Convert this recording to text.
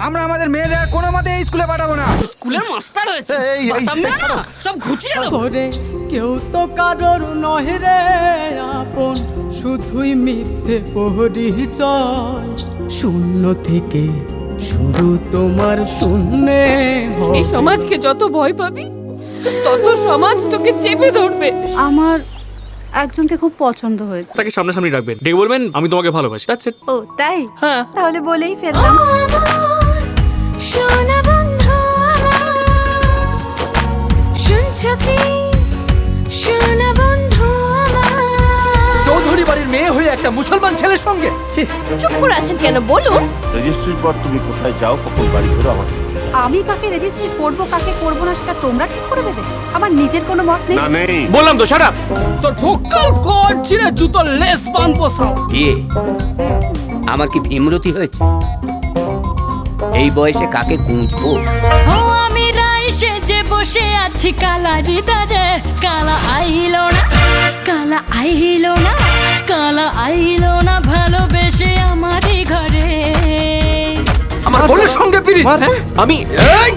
আমরা আমাদের মেয়েদের কোনো মতে এই স্কুলে পাঠাবো না। স্কুলের মাস্টার হয়েছে এই, সব ঘুচিয়ে দেবো। ওরে কেউ তো কারোর নহে রে আপন, শুধুই মিথ্যে পরিচয়। শূন্য থেকে শুরু তোমার শূন্যে এই সমাজকে যত ভয় পাবি তত সমাজ তোকে চেপে ধরবে। আমার একজনকে খুব পছন্দ হয়েছে। তাকে সামনাসামনি রাখবেন, ডেকে বলবেন আমি তোমাকে ভালোবাসি। That's it. ও তাই? হ্যাঁ। তাহলে বলেই ফেললাম। সোনা বন্ধু শুনছো কি সোনা বন্ধু চৌধুরী বাড়ির মেয়ে হয়ে একটা মুসলমান ছেলের সঙ্গে। ছি। চুপ করে আছেন কেন বলুন। রেজিস্ট্রির পর তুমি কোথায় যাও, কখন বাড়ি ফেরো, আমার কিছু জানা আমি কাকে রেজিস্ট্রি করব কাকে করব না সেটা তোমরা ঠিক করে দেবে? আমার নিজের কোনো মত নেই। না নেই। বললাম তো শাট আপ। তোর ভোকাল কর্ড ছিঁড়ে জুতো লেস বাঁধবো সব। আমার কি ভীমরতি হয়েছে? এই বয়সে কাকে গুঁজবো? ও আমি রাই সেজে বসে আছি কালারি দারে, কালা আইলো না কালা আইলো না কালা আইলো না ভালোবেসে আমারই ঘরে। আমার বোনের সঙ্গে পিড়ি। আমি এই